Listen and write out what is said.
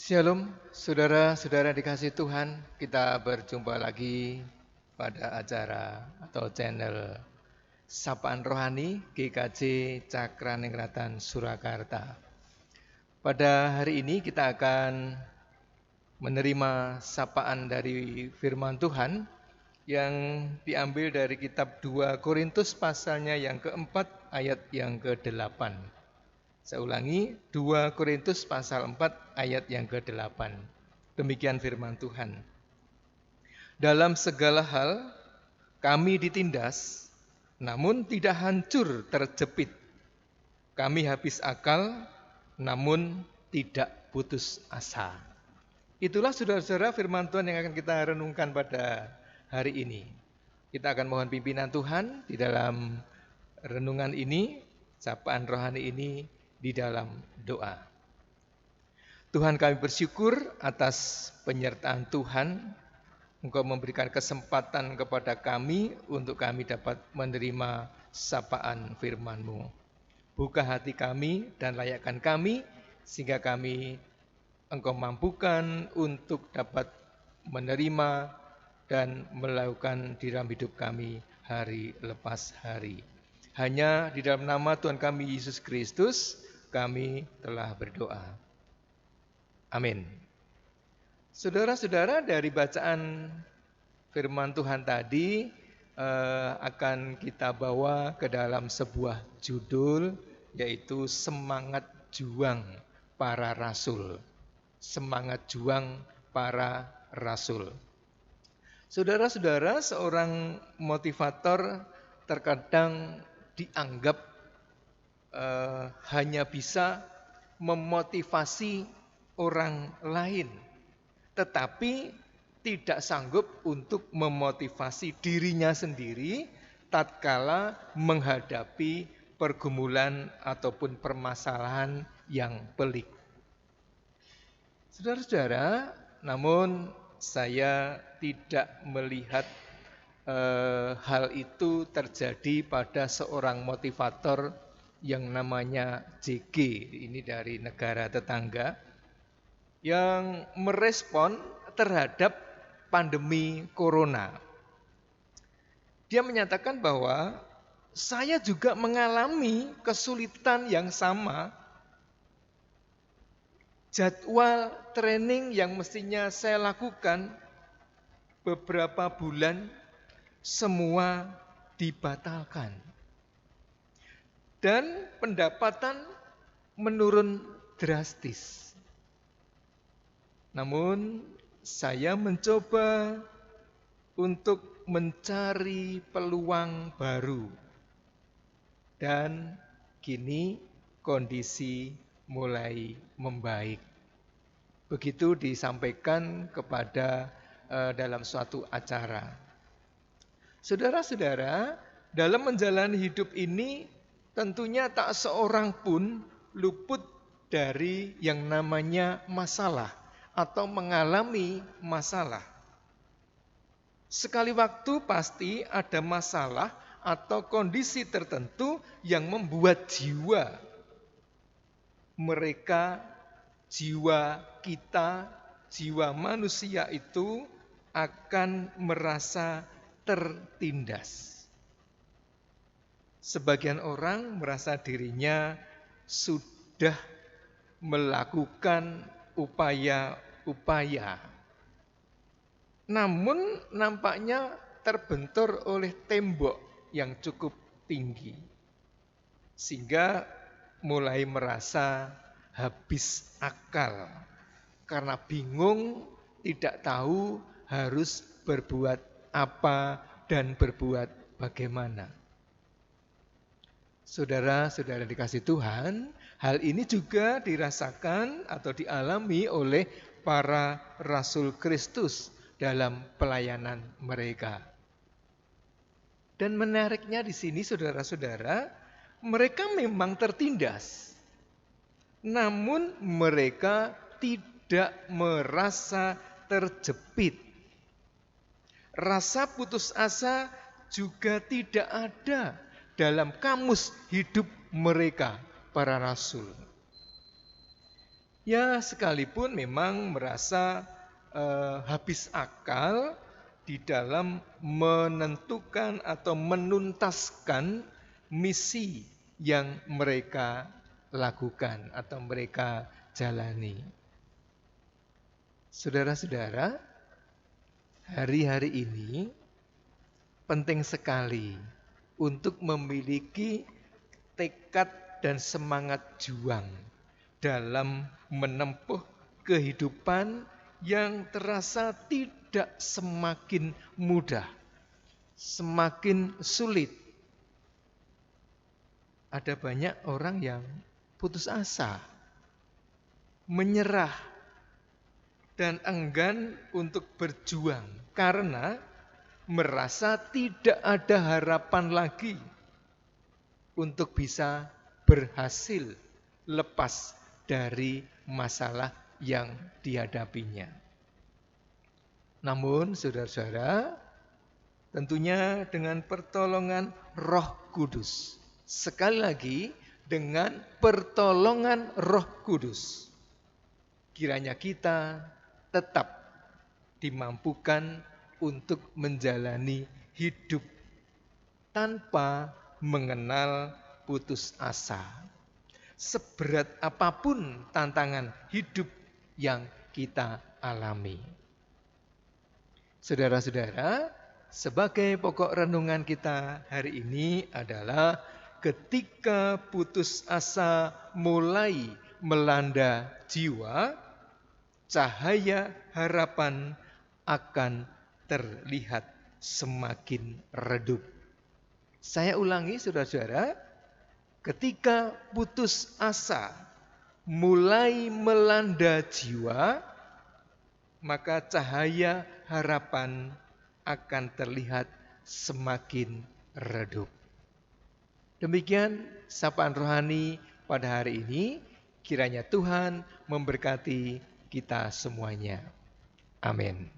Shalom, saudara-saudara dikasih Tuhan. Kita berjumpa lagi pada acara atau channel Sapaan Rohani GKJ Cakraningrat Surakarta. Pada hari ini kita akan menerima sapaan dari firman Tuhan yang diambil dari kitab 2 Korintus pasalnya yang keempat ayat yang ke-8. Saya ulangi, 2 Korintus pasal 4 ayat yang ke-8. Demikian firman Tuhan. Dalam segala hal kami ditindas, namun tidak hancur terjepit. Kami habis akal, namun tidak putus asa. Itulah saudara-saudara firman Tuhan yang akan kita renungkan pada hari ini. Kita akan mohon pimpinan Tuhan di dalam renungan ini, sapaan rohani ini, di dalam doa. Tuhan, kami bersyukur atas penyertaan Tuhan. Engkau memberikan kesempatan kepada kami untuk kami dapat menerima sapaan firman-Mu. Buka hati kami dan layakkan kami sehingga kami Engkau mampukan untuk dapat menerima dan melakukan di dalam hidup kami hari lepas hari. Hanya di dalam nama Tuhan kami Yesus Kristus kami telah berdoa. Amin. Saudara-saudara, dari bacaan firman Tuhan tadi akan kita bawa ke dalam sebuah judul, yaitu Semangat Juang Para Rasul. Semangat Juang Para Rasul. Saudara-saudara, seorang motivator terkadang dianggap hanya bisa memotivasi orang lain, tetapi tidak sanggup untuk memotivasi dirinya sendiri tatkala menghadapi pergumulan ataupun permasalahan yang pelik. Saudara-saudara, namun saya tidak melihat hal itu terjadi pada seorang motivator yang namanya JG, ini dari negara tetangga, yang merespon terhadap pandemi corona. Dia menyatakan bahwa saya juga mengalami kesulitan yang sama. Jadwal training yang mestinya saya lakukan beberapa bulan semua dibatalkan. Dan pendapatan menurun drastis. Namun saya mencoba untuk mencari peluang baru. Dan kini kondisi mulai membaik. Begitu disampaikan kepada dalam suatu acara. Saudara-saudara, dalam menjalani hidup ini tentunya tak seorang pun luput dari yang namanya masalah atau mengalami masalah. Sekali waktu pasti ada masalah atau kondisi tertentu yang membuat jiwa mereka, jiwa kita, jiwa manusia itu akan merasa tertindas. Sebagian orang merasa dirinya sudah melakukan upaya-upaya, namun nampaknya terbentur oleh tembok yang cukup tinggi, sehingga mulai merasa habis akal karena bingung, tidak tahu harus berbuat apa dan berbuat bagaimana. Saudara-saudara dikasih Tuhan, hal ini juga dirasakan atau dialami oleh para Rasul Kristus dalam pelayanan mereka. Dan menariknya di sini saudara-saudara, mereka memang tertindas. Namun mereka tidak merasa terjepit. Rasa putus asa juga tidak ada dalam kamus hidup mereka, para rasul. Ya, sekalipun memang merasa habis akal di dalam menentukan atau menuntaskan misi yang mereka lakukan atau mereka jalani. Saudara-saudara, hari-hari ini penting sekali untuk memiliki tekad dan semangat juang dalam menempuh kehidupan yang terasa tidak semakin mudah, semakin sulit. Ada banyak orang yang putus asa, menyerah, dan enggan untuk berjuang karena merasa tidak ada harapan lagi untuk bisa berhasil lepas dari masalah yang dihadapinya. Namun saudara-saudara, tentunya dengan pertolongan Roh Kudus. Sekali lagi, dengan pertolongan Roh Kudus, kiranya kita tetap dimampukan untuk menjalani hidup tanpa mengenal putus asa. Seberat apapun tantangan hidup yang kita alami. Saudara-saudara, sebagai pokok renungan kita hari ini adalah ketika putus asa mulai melanda jiwa, cahaya harapan akan terlihat semakin redup. Saya ulangi saudara-saudara, ketika putus asa mulai melanda jiwa, maka cahaya harapan akan terlihat semakin redup. Demikian sapaan rohani pada hari ini, kiranya Tuhan memberkati kita semuanya. Amin.